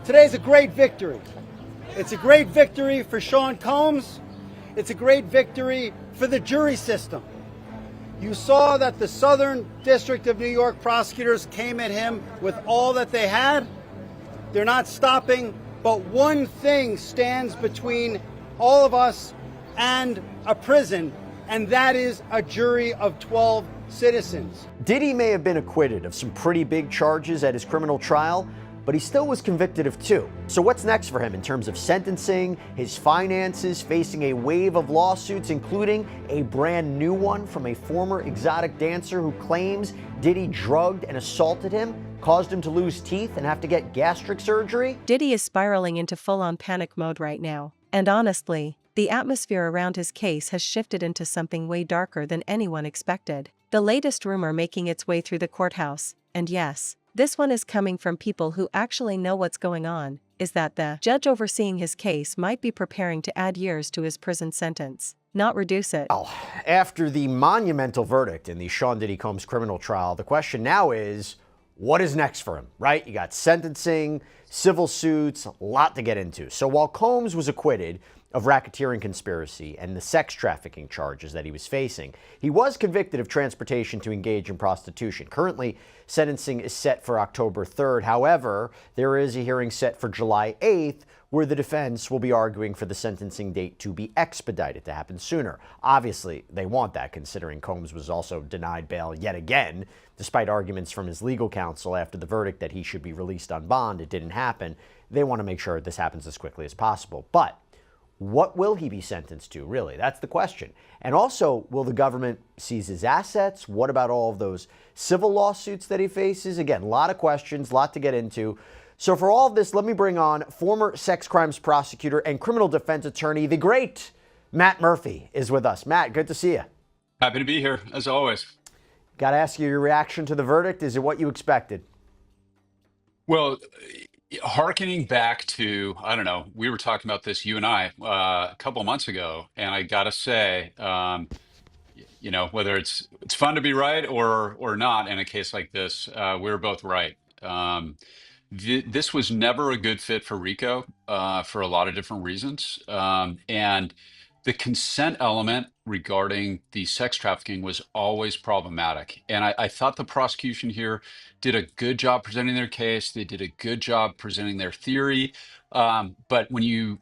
Today's a great victory. It's a great victory for Sean Combs. It's a great victory for the jury system. You saw that the Southern District of New York prosecutors came at him with all that they had. They're not stopping, but one thing stands between all of us and a prison, and that is a jury of 12 citizens. Diddy may have been acquitted of some pretty big charges at his criminal trial, but he still was convicted of 2. So what's next for him in terms of sentencing, his finances, facing a wave of lawsuits, including a brand new one from a former exotic dancer who claims Diddy drugged and assaulted him, caused him to lose teeth and have to get gastric surgery? Diddy is spiraling into full-on panic mode right now. And honestly, the atmosphere around his case has shifted into something way darker than anyone expected. The latest rumor making its way through the courthouse, and yes, this one is coming from people who actually know what's going on, is that the judge overseeing his case might be preparing to add years to his prison sentence, not reduce it. Well, after the monumental verdict in the Sean Diddy Combs criminal trial, the question now is, what is next for him, right? You got sentencing, civil suits, a lot to get into. So while Combs was acquitted of racketeering conspiracy and the sex trafficking charges that he was facing, he was convicted of transportation to engage in prostitution. Currently, sentencing is set for October 3rd. However, there is a hearing set for July 8th where the defense will be arguing for the sentencing date to be expedited, to happen sooner. Obviously, they want that, considering Combs was also denied bail yet again, despite arguments from his legal counsel after the verdict that he should be released on bond. It didn't happen. They want to make sure this happens as quickly as possible. But what will he be sentenced to, really? That's the question. And also, will the government seize his assets? What about all of those civil lawsuits that he faces? Again, a lot of questions, a lot to get into. So for all of this, let me bring on former sex crimes prosecutor and criminal defense attorney, the great Matt Murphy is with us. Matt, good to see you. Happy to be here, as always. Got to ask you your reaction to the verdict. Is it what you expected? Well, hearkening back to, I don't know, we were talking about this, you and I, a couple of months ago, and I got to say, you know, whether it's fun to be right or not in a case like this, we were both right. This was never a good fit for RICO for a lot of different reasons. And the consent element regarding the sex trafficking was always problematic. And I thought the prosecution here did a good job presenting their case. They did a good job presenting their theory. But when you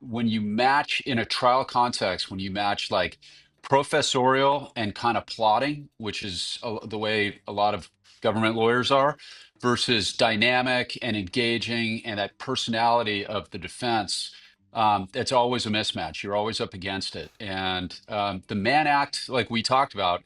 match in a trial context, when you match like professorial and kind of plotting, which is the way a lot of government lawyers are, versus dynamic and engaging and that personality of the defense, it's always a mismatch. You're always up against it. And the Mann Act, like we talked about,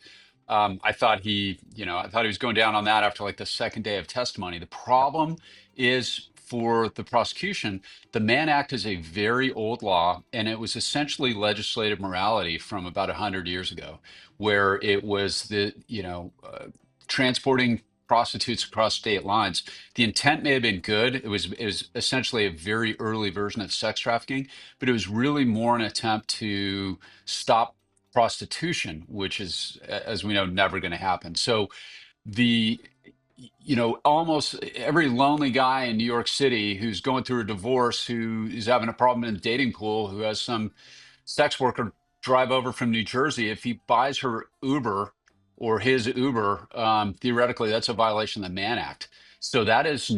I thought he was going down on that after like the second day of testimony. The problem is for the prosecution, the Mann Act is a very old law, and it was essentially legislative morality from about 100 years ago, where it was transporting prostitutes across state lines. The intent may have been good. It was essentially a very early version of sex trafficking, but it was really more an attempt to stop prostitution, which is, as we know, never going to happen. So almost every lonely guy in New York City who's going through a divorce, who is having a problem in the dating pool, who has some sex worker drive over from New Jersey, if he buys her Uber or his Uber, theoretically, that's a violation of the Mann Act. So that is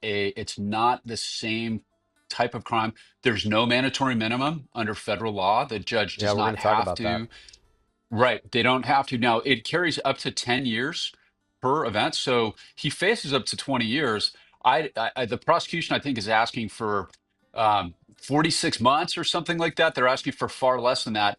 it's not the same type of crime. There's no mandatory minimum under federal law. The judge does not have to. That. Right. They don't have to. Now, it carries up to 10 years per event. So he faces up to 20 years. The prosecution, I think, is asking for 46 months or something like that. They're asking for far less than that.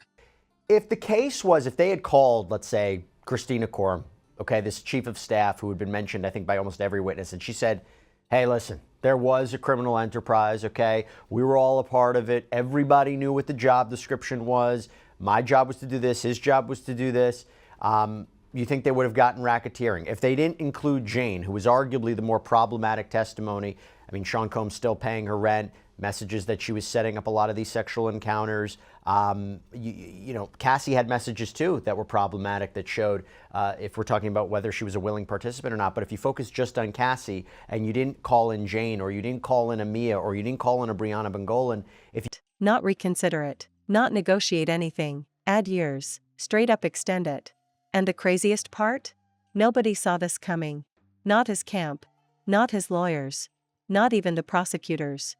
If the case was, if they had called, let's say, Christina Coram, okay, this chief of staff who had been mentioned, I think, by almost every witness, and she said, hey, listen, there was a criminal enterprise, okay? We were all a part of it. Everybody knew what the job description was. My job was to do this. His job was to do this. You think they would have gotten racketeering? If they didn't include Jane, who was arguably the more problematic testimony, I mean, Sean Combs still paying her rent, messages that she was setting up a lot of these sexual encounters. Cassie had messages too that were problematic that showed if we're talking about whether she was a willing participant or not. But if you focus just on Cassie and you didn't call in Jane, or you didn't call in a Mia, or you didn't call in a Brianna Bengolan, if you Not reconsider it, not negotiate anything, add years, straight up extend it. And the craziest part? Nobody saw this coming. Not his camp, not his lawyers, not even the prosecutors.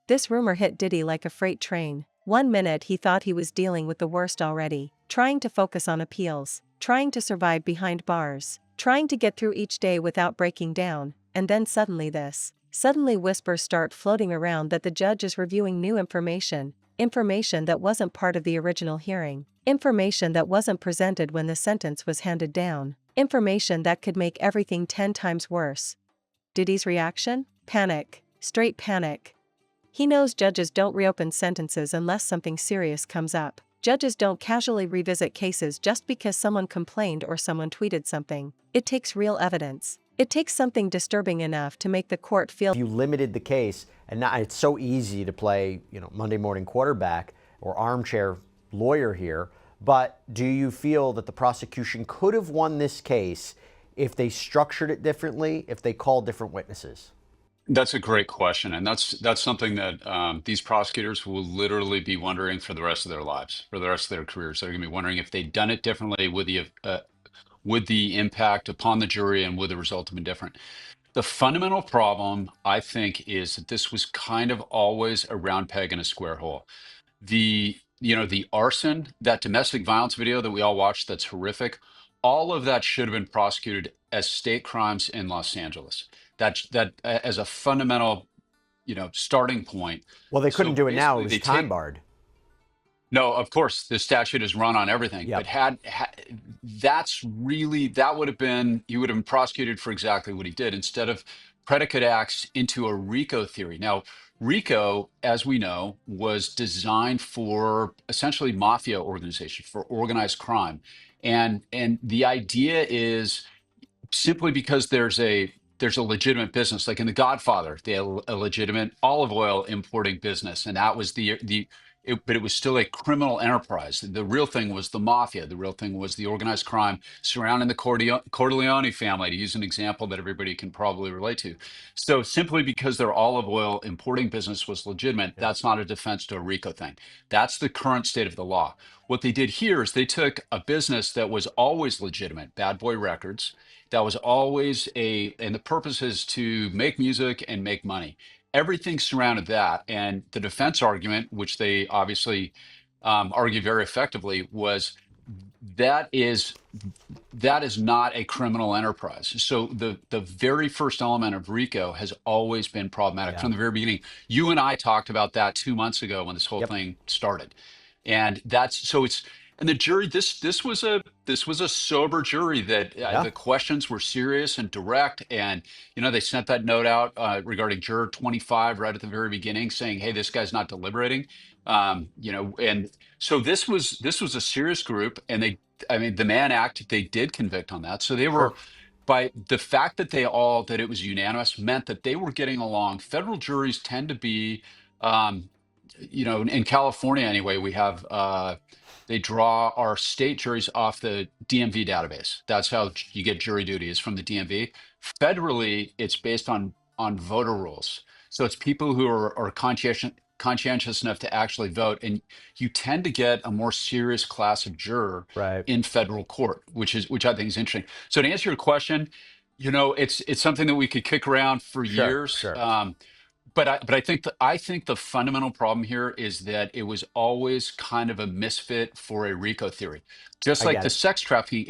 This rumor hit Diddy like a freight train. One minute he thought he was dealing with the worst already, trying to focus on appeals, trying to survive behind bars, trying to get through each day without breaking down, and then suddenly this. Suddenly whispers start floating around that the judge is reviewing new information, information that wasn't part of the original hearing, information that wasn't presented when the sentence was handed down, information that could make everything 10 times worse. Diddy's reaction? Panic. Straight panic. He knows judges don't reopen sentences unless something serious comes up. Judges don't casually revisit cases just because someone complained or someone tweeted something. It takes real evidence. It takes something disturbing enough to make the court feel. you limited the case, and now it's so easy to play, Monday morning quarterback or armchair lawyer here. But do you feel that the prosecution could have won this case if they structured it differently, if they called different witnesses? That's a great question, and that's something that these prosecutors will literally be wondering for the rest of their lives, for the rest of their careers. They're going to be wondering if they'd done it differently, would the impact upon the jury and would the result have been different? The fundamental problem, I think, is that this was kind of always a round peg in a square hole. The arson, that domestic violence video that we all watched, that's horrific. All of that should have been prosecuted as state crimes in Los Angeles. That as a fundamental, starting point. Well, they couldn't So do it now. It basically, was time barred. no, of course, the statute is run on everything. Yep. But that would have been, he would have been prosecuted for exactly what he did instead of predicate acts into a RICO theory. Now, RICO, as we know, was designed for essentially mafia organization, for organized crime. And the idea is simply because there's a legitimate business, like in The Godfather, they had a legitimate olive oil importing business, and that was but it was still a criminal enterprise. The real thing was the mafia. The real thing was the organized crime surrounding the Corleone family, to use an example that everybody can probably relate to. So simply because their olive oil importing business was legitimate, that's not a defense to a RICO thing. That's the current state of the law. What they did here is they took a business that was always legitimate, Bad Boy Records, that was always and the purpose is to make music and make money. Everything surrounded that. And the defense argument, which they obviously argued very effectively, was that is not a criminal enterprise. So the very first element of RICO has always been problematic from the very beginning. You and I talked about that 2 months ago when this whole thing started. And and the jury, this was a sober jury that the questions were serious and direct. And, they sent that note out regarding juror 25 right at the very beginning saying, hey, this guy's not deliberating. And so this was a serious group. And the Mann Act, they did convict on that. So they were, by the fact that that it was unanimous meant that they were getting along. Federal juries tend to be, in California anyway, we have, they draw our state juries off the DMV database. That's how you get jury duty, is from the DMV. Federally, it's based on voter rules. So it's people who are conscientious enough to actually vote. And you tend to get a more serious class of juror in federal court, which I think is interesting. So to answer your question, it's something that we could kick around for years. Sure. But I think the fundamental problem here is that it was always kind of a misfit for a RICO theory. Just like the sex trafficking,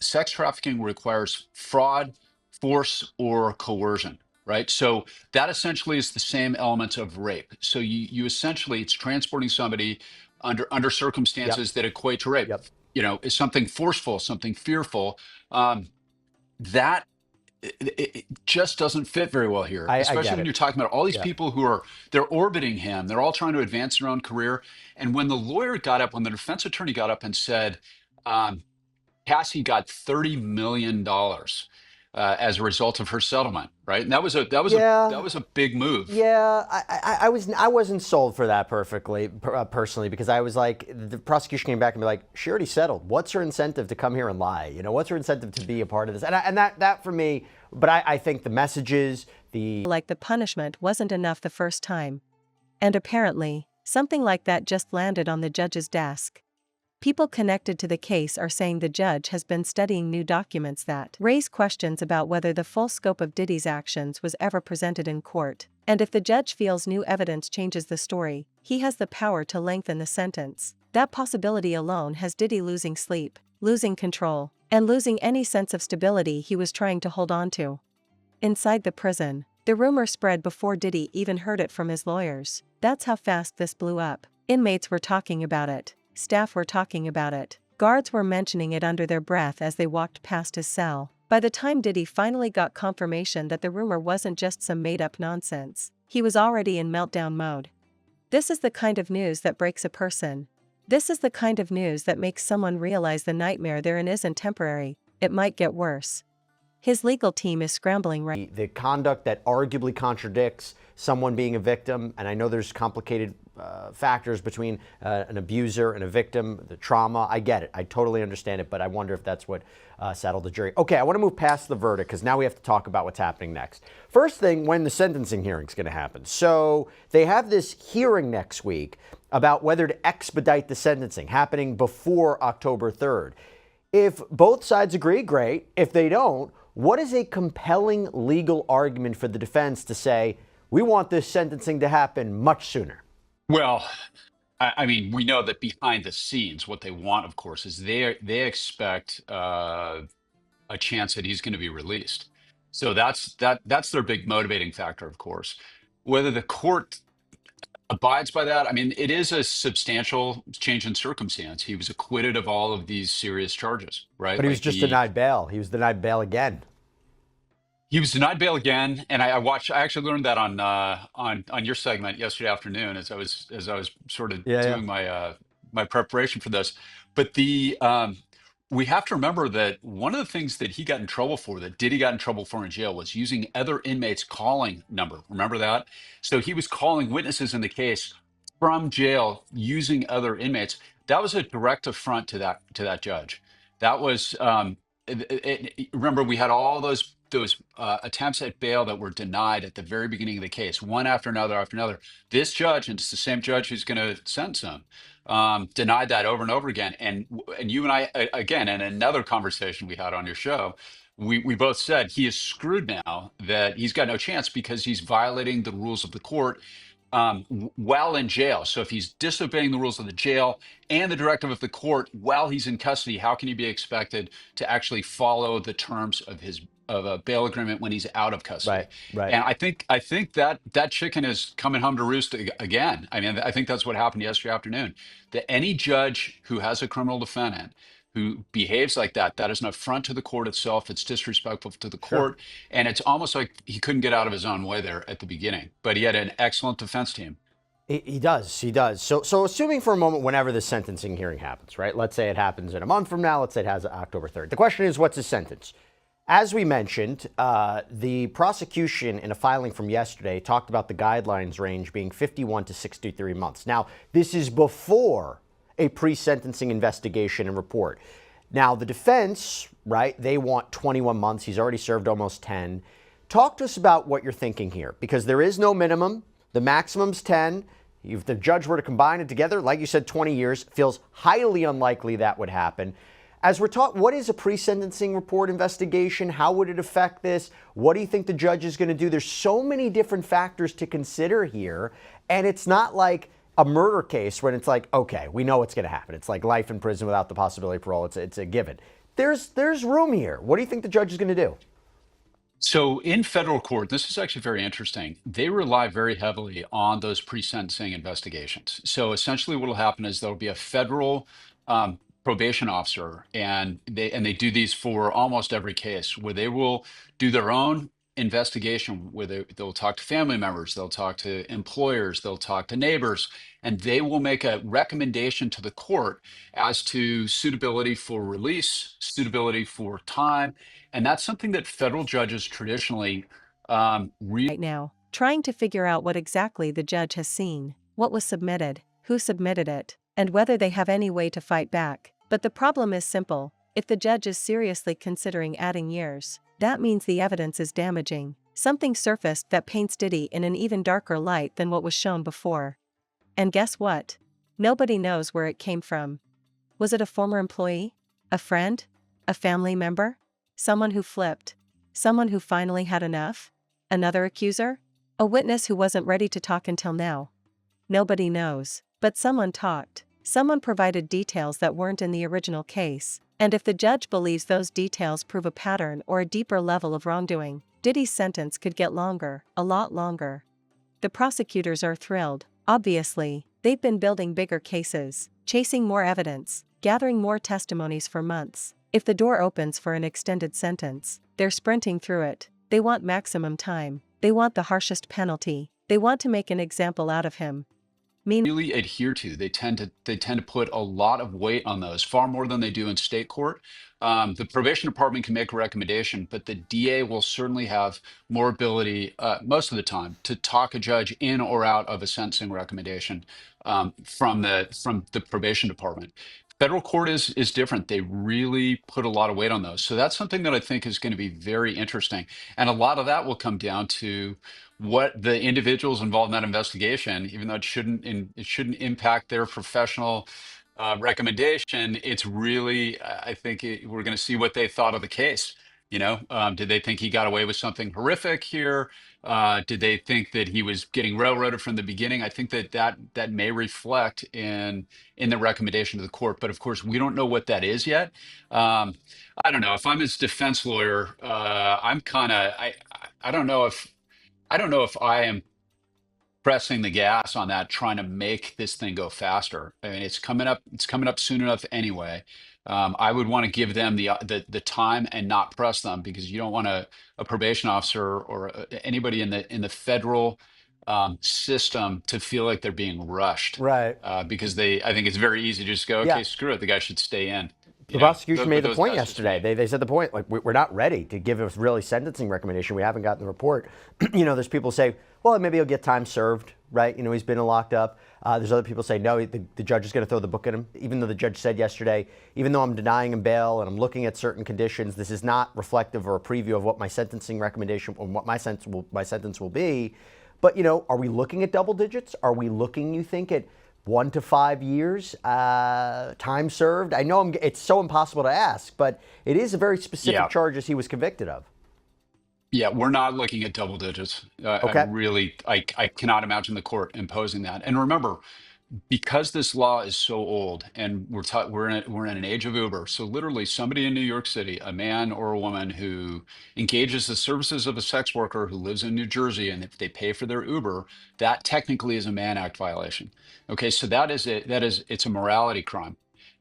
sex trafficking requires fraud, force, or coercion, right? So that essentially is the same elements of rape. So you essentially, it's transporting somebody under circumstances that equate to rape. Is something forceful, something fearful. That it just doesn't fit very well here, especially when you're talking about all these people they're orbiting him. They're all trying to advance their own career. And when the defense attorney got up and said, Cassie got $30 million, as a result of her settlement, right? And that was Yeah. a big move. Yeah, I wasn't sold for that personally, because I was like, the prosecution came back and be like, she already settled. What's her incentive to come here and lie? You know, what's her incentive to be a part of this? And that for me, but I think the messages, Like the punishment wasn't enough the first time. And apparently, something like that just landed on the judge's desk. People connected to the case are saying the judge has been studying new documents that raise questions about whether the full scope of Diddy's actions was ever presented in court. And if the judge feels new evidence changes the story, he has the power to lengthen the sentence. That possibility alone has Diddy losing sleep, losing control, and losing any sense of stability he was trying to hold on to. Inside the prison, the rumor spread before Diddy even heard it from his lawyers. That's how fast this blew up. Inmates were talking about it. Staff were talking about it. Guards were mentioning it under their breath as they walked past his cell. By the time Diddy finally got confirmation that the rumor wasn't just some made-up nonsense, he was already in meltdown mode. This is the kind of news that breaks a person. This is the kind of news that makes someone realize the nightmare they're in isn't temporary, it might get worse. His legal team is scrambling right. the conduct that arguably contradicts someone being a victim, and I know there's complicated factors between an abuser and a victim, the trauma. I get it. I totally understand it, but I wonder if that's what saddled the jury. Okay, I want to move past the verdict because now we have to talk about what's happening next. First thing, when the sentencing hearing is going to happen. So they have this hearing next week about whether to expedite the sentencing, happening before October 3rd. If both sides agree, great. If they don't, what is a compelling legal argument for the defense to say, we want this sentencing to happen much sooner? Well, I mean, we know that behind the scenes, what they want, of course, is they expect a chance that he's going to be released. So that's their big motivating factor, of course. Whether the court abides by that, I mean, it is a substantial change in circumstance. He was acquitted of all of these serious charges, right? But he was Like just denied bail. He was denied bail again. he was denied bail again, and I watched. I actually learned that on your segment yesterday afternoon as I was sort of Yeah. doing my my preparation for this. But we have to remember that one of the things that he got in trouble for, that Diddy got in trouble for in jail, was using other inmates' calling number. Remember that? So he was calling witnesses in the case from jail using other inmates. That was a direct affront to that judge. That was remember, we had all those attempts at bail that were denied at the very beginning of the case, one after another after another. This judge, and it's the same judge who's going to sentence him, denied that over and over again. And you and I, again, in another conversation we had on your show, we both said he is screwed now, that he's got no chance because he's violating the rules of the court while in jail. So if he's disobeying the rules of the jail and the directive of the court while he's in custody, how can he be expected to actually follow the terms of a bail agreement when he's out of custody? Right. And I think that chicken is coming home to roost again. I mean, I think that's what happened yesterday afternoon. That any judge who has a criminal defendant who behaves like that is an affront to the court itself. It's disrespectful to the court. And it's almost like he couldn't get out of his own way there at the beginning. But he had an excellent defense team. He does. He does. So assuming for a moment, whenever the sentencing hearing happens, right? Let's say it happens in a month from now. Let's say it has October 3rd. The question is, what's his sentence? As we mentioned, the prosecution in a filing from yesterday talked about the guidelines range being 51 to 63 months. Now, this is before a pre-sentencing investigation and report. Now, the defense, right, they want 21 months. He's already served almost 10. Talk to us about what you're thinking here, because there is no minimum. The maximum's 10. If the judge were to combine it together, like you said, 20 years, feels highly unlikely that would happen. As we're taught, what is a pre-sentencing report investigation? How would it affect this? What do you think the judge is going to do? There's so many different factors to consider here, and it's not like a murder case when it's like, okay, we know what's going to happen. It's like life in prison without the possibility of parole. It's a given. There's room here. What do you think the judge is going to do? So in federal court, this is actually very interesting. They rely very heavily on those pre-sentencing investigations. So essentially what will happen is there'll be a federal probation officer, and they do these for almost every case, where they will do their own investigation where they'll talk to family members, they'll talk to employers, they'll talk to neighbors, and they will make a recommendation to the court as to suitability for release, suitability for time. And that's something that federal judges traditionally right now, trying to figure out what exactly the judge has seen, what was submitted, who submitted it, and whether they have any way to fight back. But the problem is simple. If the judge is seriously considering adding years, that means the evidence is damaging. Something surfaced that paints Diddy in an even darker light than what was shown before. And guess what? Nobody knows where it came from. Was it a former employee? A friend? A family member? Someone who flipped? Someone who finally had enough? Another accuser? A witness who wasn't ready to talk until now? Nobody knows. But someone talked. Someone provided details that weren't in the original case. And if the judge believes those details prove a pattern or a deeper level of wrongdoing, Diddy's sentence could get longer, a lot longer. The prosecutors are thrilled. Obviously, they've been building bigger cases, chasing more evidence, gathering more testimonies for months. If the door opens for an extended sentence, they're sprinting through it. They want maximum time. They want the harshest penalty. They want to make an example out of him. really adhere to. They tend to put a lot of weight on those, far more than they do in state court. The probation department can make a recommendation, but the DA will certainly have more ability, most of the time, to talk a judge in or out of a sentencing recommendation from the probation department. Federal court is different. They really put a lot of weight on those. So that's something that I think is going to be very interesting. And a lot of that will come down to what the individuals involved in that investigation, even though it shouldn't impact their professional recommendation. It's really, I think we're going to see what they thought of the case. Did they think he got away with something horrific here? Did they think that he was getting railroaded from the beginning? I think that may reflect in the recommendation to the court. But of course, we don't know what that is yet. I don't know. If I'm his defense lawyer, I'm kind of I don't know if I am pressing the gas on that, trying to make this thing go faster. I mean, it's coming up. It's coming up soon enough anyway. I would want to give them the time and not press them, because you don't want a probation officer or anybody in the federal system to feel like they're being rushed. Right. Because I think it's very easy to just go, Yeah. okay, screw it, the guy should stay in. The prosecution made the those point guys just yesterday. They said the point, like, we're not ready to give a really sentencing recommendation. We haven't gotten the report. There's people say, well, maybe he'll get time served, right? He's been locked up. There's other people say, no, the judge is going to throw the book at him. Even though the judge said yesterday, even though I'm denying him bail and I'm looking at certain conditions, this is not reflective or a preview of what my sentencing recommendation or what my sentence will be. But, are we looking at double digits? Are we looking, you think, at 1 to 5 years, time served? I know it's so impossible to ask, but it is a very specific charges he was convicted of. Yeah, we're not looking at double digits. Okay. I cannot imagine the court imposing that. And remember, because this law is so old, and we're in an age of Uber. So literally, somebody in New York City, a man or a woman who engages the services of a sex worker who lives in New Jersey, and if they pay for their Uber, that technically is a Mann Act violation. Okay, so it's a morality crime,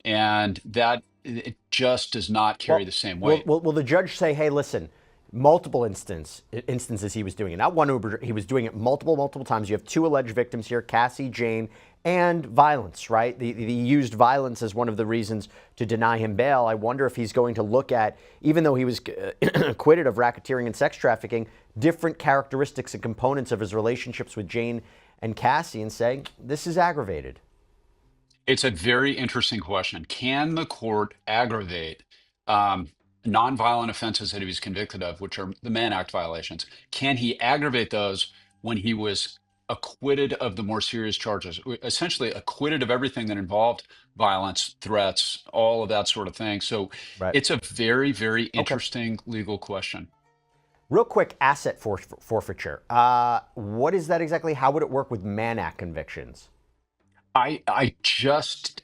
and that it just does not carry the same weight. Will the judge say, hey, listen, multiple instances he was doing it, not one Uber, he was doing it multiple times. You have 2 alleged victims here, Cassie, Jane, and violence, right? He used violence as one of the reasons to deny him bail. I wonder if he's going to look at, even though he was acquitted of racketeering and sex trafficking, different characteristics and components of his relationships with Jane and Cassie and say, this is aggravated. It's a very interesting question. Can the court aggravate nonviolent offenses that he was convicted of, which are the Mann Act violations? Can he aggravate those when he was acquitted of the more serious charges, essentially acquitted of everything that involved violence, threats, all of that sort of thing? So It's a very, very interesting legal question. Real quick, asset forfeiture. What is that exactly? How would it work with Mann Act convictions? I just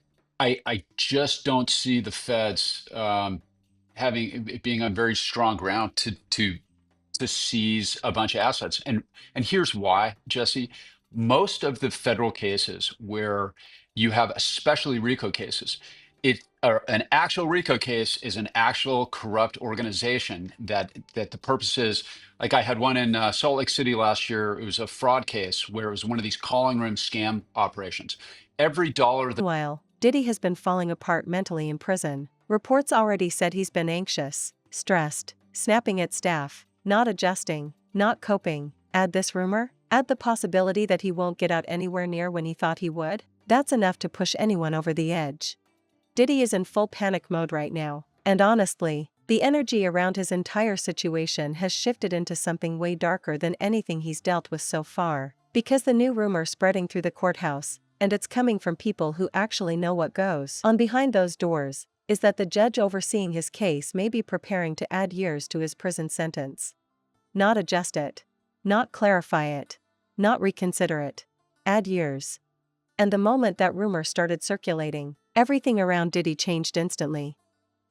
don't see the feds being on very strong ground to seize a bunch of assets. And here's why, Jesse. Most of the federal cases where you have, especially RICO cases, an actual RICO case is an actual corrupt organization that the purpose is, like I had one in Salt Lake City last year. It was a fraud case where it was one of these calling room scam operations. Every dollar that Meanwhile, Diddy has been falling apart mentally in prison. Reports already said he's been anxious, stressed, snapping at staff, not adjusting, not coping. Add this rumor, add the possibility that he won't get out anywhere near when he thought he would. That's enough to push anyone over the edge. Diddy is in full panic mode right now, and honestly, the energy around his entire situation has shifted into something way darker than anything he's dealt with so far, because the new rumor spreading through the courthouse, and it's coming from people who actually know what goes on behind those doors, is that the judge overseeing his case may be preparing to add years to his prison sentence. Not adjust it. Not clarify it. Not reconsider it. Add years. And the moment that rumor started circulating, everything around Diddy changed instantly.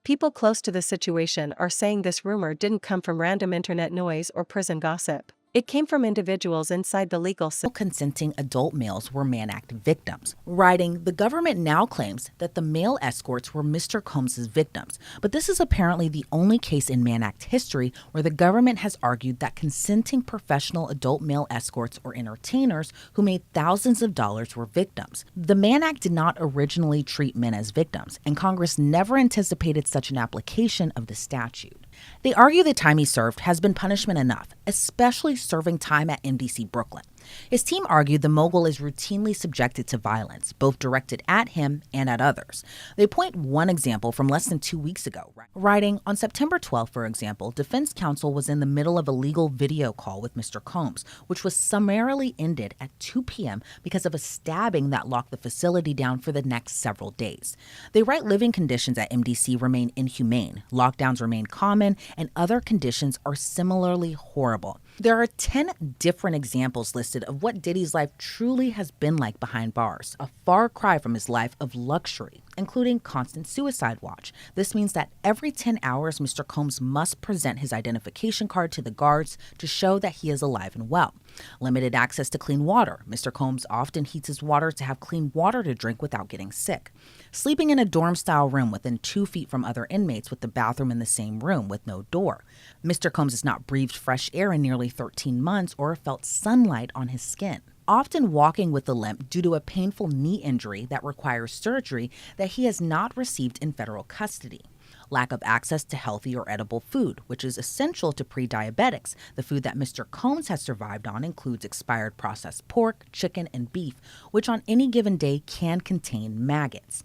People close to the situation are saying this rumor didn't come from random internet noise or prison gossip. It came from individuals inside the legal system. Consenting adult males were Mann Act victims. Writing, the government now claims that the male escorts were Mr. Combs' victims, but this is apparently the only case in Mann Act history where the government has argued that consenting professional adult male escorts or entertainers who made thousands of dollars were victims. The Mann Act did not originally treat men as victims, and Congress never anticipated such an application of the statute. They argue the time he served has been punishment enough, especially serving time at MDC Brooklyn. His team argued the mogul is routinely subjected to violence, both directed at him and at others. They point one example from less than 2 weeks ago. Writing, on September 12th, for example, defense counsel was in the middle of a legal video call with Mr. Combs, which was summarily ended at 2 p.m. because of a stabbing that locked the facility down for the next several days. They write living conditions at MDC remain inhumane, lockdowns remain common, and other conditions are similarly horrible. There are 10 different examples listed of what Diddy's life truly has been like behind bars, a far cry from his life of luxury, including constant suicide watch. This means that every 10 hours, Mr. Combs must present his identification card to the guards to show that he is alive and well. Limited access to clean water. Mr. Combs often heats his water to have clean water to drink without getting sick. Sleeping in a dorm-style room within 2 feet from other inmates with the bathroom in the same room with no door. Mr. Combs has not breathed fresh air in nearly 13 months or felt sunlight on his skin. Often walking with a limp due to a painful knee injury that requires surgery that he has not received in federal custody. Lack of access to healthy or edible food, which is essential to pre-diabetics. The food that Mr. Combs has survived on includes expired processed pork, chicken, and beef, which on any given day can contain maggots.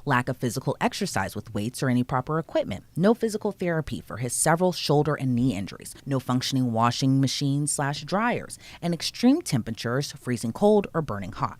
Lack of physical exercise with weights or any proper equipment. No physical therapy for his several shoulder and knee injuries. No functioning washing machines/dryers. And extreme temperatures, freezing cold or burning hot.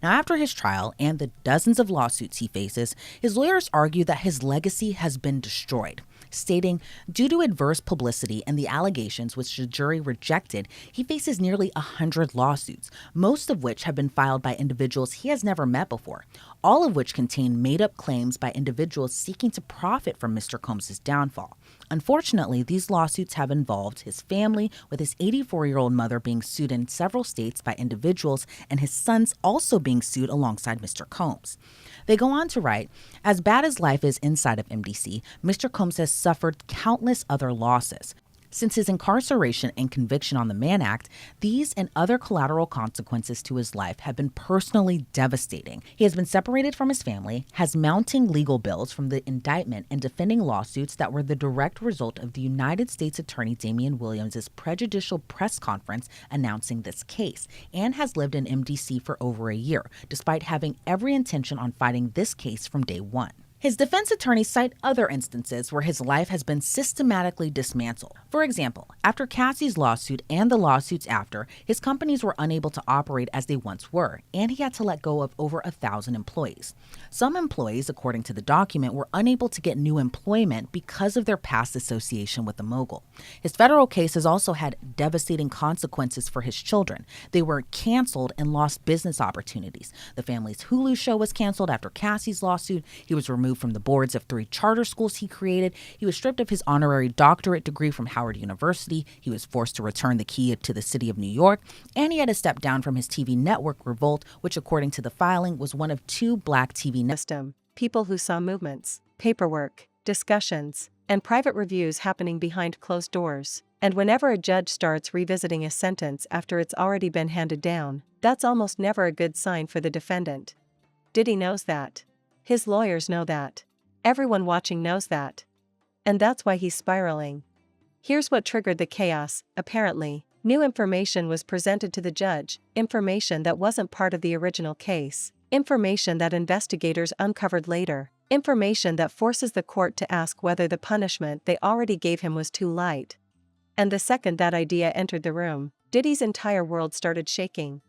Now, after his trial and the dozens of lawsuits he faces, his lawyers argue that his legacy has been destroyed, stating, due to adverse publicity and the allegations which the jury rejected, he faces nearly 100 lawsuits, most of which have been filed by individuals he has never met before, all of which contain made-up claims by individuals seeking to profit from Mr. Combs' downfall. Unfortunately, these lawsuits have involved his family, with his 84-year-old mother being sued in several states by individuals and his sons also being sued alongside Mr. Combs. They go on to write, as bad as life is inside of MDC, Mr. Combs has suffered countless other losses. Since his incarceration and conviction on the Mann Act, these and other collateral consequences to his life have been personally devastating. He has been separated from his family, has mounting legal bills from the indictment and defending lawsuits that were the direct result of the United States Attorney Damian Williams' prejudicial press conference announcing this case, and has lived in MDC for over a year, despite having every intention on fighting this case from day one. His defense attorneys cite other instances where his life has been systematically dismantled. For example, after Cassie's lawsuit and the lawsuits after, his companies were unable to operate as they once were, and he had to let go of over 1,000 employees. Some employees, according to the document, were unable to get new employment because of their past association with the mogul. His federal case has also had devastating consequences for his children. They were canceled and lost business opportunities. The family's Hulu show was canceled after Cassie's lawsuit. He was removed from the boards of 3 charter schools he created. He was stripped of his honorary doctorate degree from Howard University. He was forced to return the key to the city of New York. And he had to step down from his TV network, Revolt, which, according to the filing, was one of 2 black TV networks. people who saw movements, paperwork, discussions, and private reviews happening behind closed doors. And whenever a judge starts revisiting a sentence after it's already been handed down, that's almost never a good sign for the defendant. Diddy knows that. His lawyers know that. Everyone watching knows that. And that's why he's spiraling. Here's what triggered the chaos, apparently. New information was presented to the judge, information that wasn't part of the original case, information that investigators uncovered later, information that forces the court to ask whether the punishment they already gave him was too light. And the second that idea entered the room, Diddy's entire world started shaking.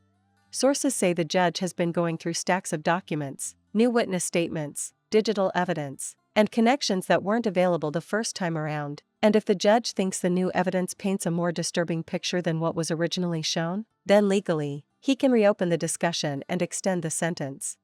Sources say the judge has been going through stacks of documents, new witness statements, digital evidence, and connections that weren't available the first time around. And if the judge thinks the new evidence paints a more disturbing picture than what was originally shown, then legally, he can reopen the discussion and extend the sentence.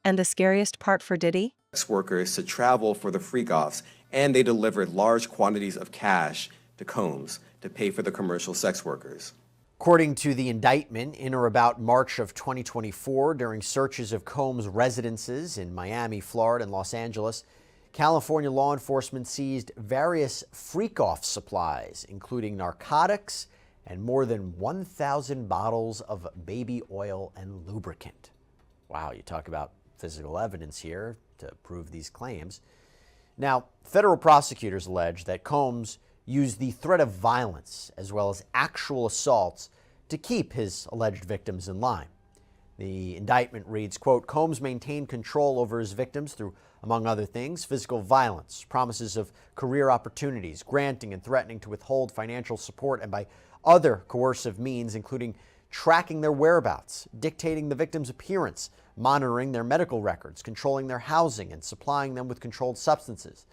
And the scariest part for Diddy? Sex workers to travel for the freak-offs, and they delivered large quantities of cash to Combs to pay for the commercial sex workers. According to the indictment, in or about March of 2024, during searches of Combs' residences in Miami, Florida, and Los Angeles, California law enforcement seized various freak-off supplies, including narcotics and more than 1,000 bottles of baby oil and lubricant. Wow, you talk about physical evidence here to prove these claims. Now, federal prosecutors allege that Combs used the threat of violence as well as actual assaults to keep his alleged victims in line. The indictment reads, quote, Combs maintained control over his victims through, among other things, physical violence, promises of career opportunities, granting and threatening to withhold financial support, and by other coercive means, including tracking their whereabouts, dictating the victim's appearance, monitoring their medical records, controlling their housing, and supplying them with controlled substances.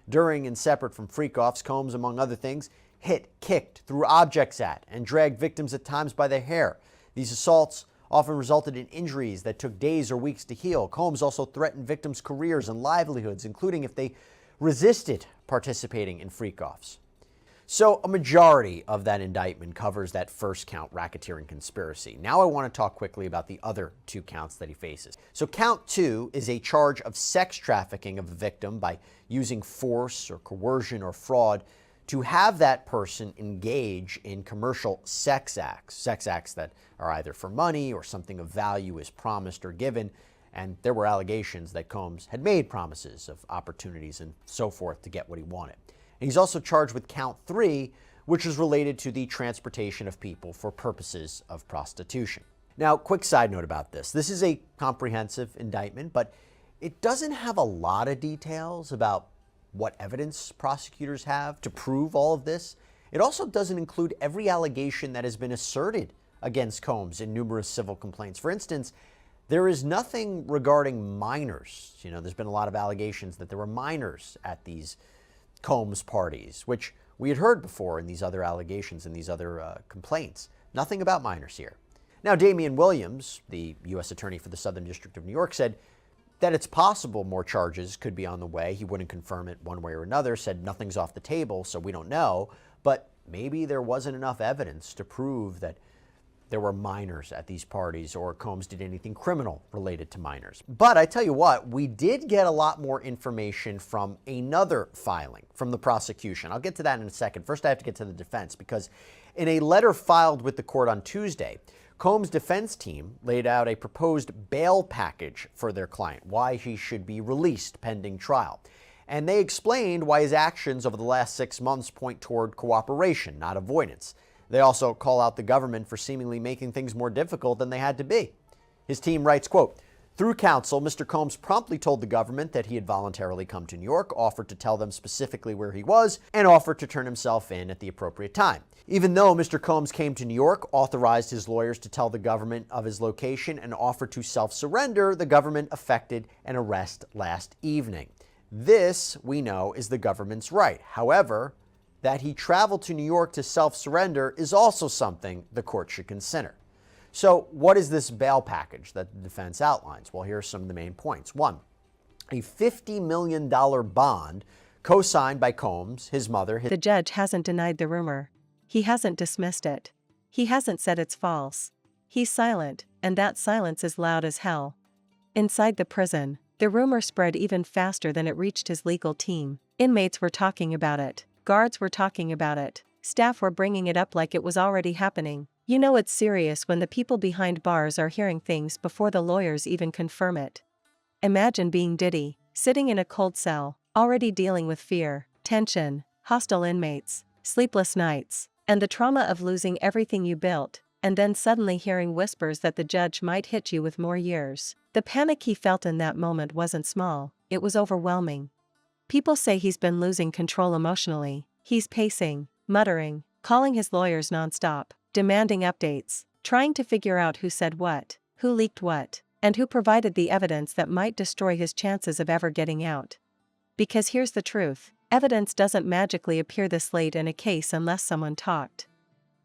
During and separate from freak-offs, Combs, among other things, hit, kicked, threw objects at, and dragged victims at times by their hair. These assaults often resulted in injuries that took days or weeks to heal. Combs also threatened victims' careers and livelihoods, including if they resisted participating in freak-offs. So a majority of that indictment covers that first count, racketeering conspiracy. Now I want to talk quickly about the other two counts that he faces. So count 2 is a charge of sex trafficking of a victim by using force or coercion or fraud to have that person engage in commercial sex acts that are either for money or something of value is promised or given. And there were allegations that Combs had made promises of opportunities and so forth to get what he wanted. And he's also charged with count 3, which is related to the transportation of people for purposes of prostitution. Now, quick side note about this. This is a comprehensive indictment, but it doesn't have a lot of details about what evidence prosecutors have to prove all of this. It also doesn't include every allegation that has been asserted against Combs in numerous civil complaints. For instance, there is nothing regarding minors. There's been a lot of allegations that there were minors at these Combs parties, which we had heard before in these other allegations and these other complaints. Nothing about minors here. Now, Damian Williams, the U.S. Attorney for the Southern District of New York, said that it's possible more charges could be on the way. He wouldn't confirm it one way or another, said nothing's off the table, so we don't know. But maybe there wasn't enough evidence to prove that there were minors at these parties or Combs did anything criminal related to minors. But I tell you what, we did get a lot more information from another filing from the prosecution. I'll get to that in a second. First, I have to get to the defense because in a letter filed with the court on Tuesday, Combs' defense team laid out a proposed bail package for their client, why he should be released pending trial. And they explained why his actions over the last 6 months point toward cooperation, not avoidance. They also call out the government for seemingly making things more difficult than they had to be. His team writes, quote, through counsel, Mr. Combs promptly told the government that he had voluntarily come to New York, offered to tell them specifically where he was, and offered to turn himself in at the appropriate time. Even though Mr. Combs came to New York, authorized his lawyers to tell the government of his location, and offered to self-surrender, the government effected an arrest last evening. This, we know, is the government's right. However, that he traveled to New York to self-surrender is also something the court should consider. So what is this bail package that the defense outlines? Well, here are some of the main points. 1, a $50 million bond co-signed by Combs, his mother. The judge hasn't denied the rumor. He hasn't dismissed it. He hasn't said it's false. He's silent, and that silence is loud as hell. Inside the prison, The rumor spread even faster than it reached his legal team. Inmates were talking about it. Guards were talking about it. Staff were bringing it up like it was already happening. You know it's serious when the people behind bars are hearing things before the lawyers even confirm it. Imagine being Diddy, sitting in a cold cell, already dealing with fear, tension, hostile inmates, sleepless nights, and the trauma of losing everything you built, and then suddenly hearing whispers that the judge might hit you with more years. The panic he felt in that moment wasn't small, it was overwhelming. People say he's been losing control emotionally. He's pacing, muttering, calling his lawyers nonstop, demanding updates, trying to figure out who said what, who leaked what, and who provided the evidence that might destroy his chances of ever getting out. Because here's the truth, evidence doesn't magically appear this late in a case unless someone talked.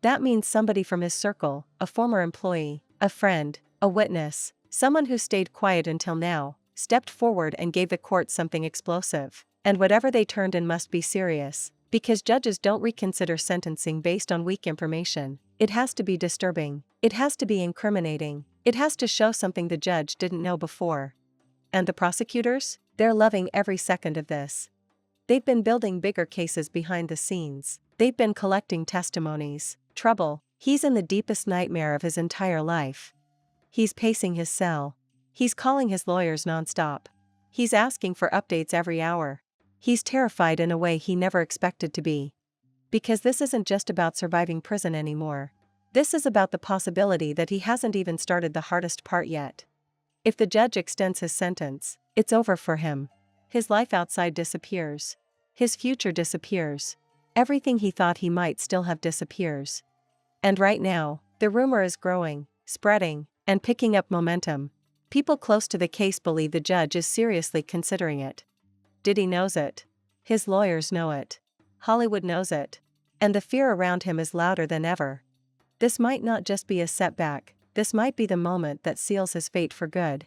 That means somebody from his circle, a former employee, a friend, a witness, someone who stayed quiet until now, stepped forward and gave the court something explosive. And whatever they turned in must be serious, because judges don't reconsider sentencing based on weak information. It has to be disturbing. It has to be incriminating. It has to show something the judge didn't know before. And the prosecutors? They're loving every second of this. They've been building bigger cases behind the scenes. They've been collecting testimonies. Trouble. He's in the deepest nightmare of his entire life. He's pacing his cell. He's calling his lawyers nonstop. He's asking for updates every hour. He's terrified in a way he never expected to be. Because this isn't just about surviving prison anymore. This is about the possibility that he hasn't even started the hardest part yet. If the judge extends his sentence, it's over for him. His life outside disappears. His future disappears. Everything he thought he might still have disappears. And right now, the rumor is growing, spreading, and picking up momentum. People close to the case believe the judge is seriously considering it. Diddy knows it. His lawyers know it. Hollywood knows it. And the fear around him is louder than ever. This might not just be a setback, this might be the moment that seals his fate for good.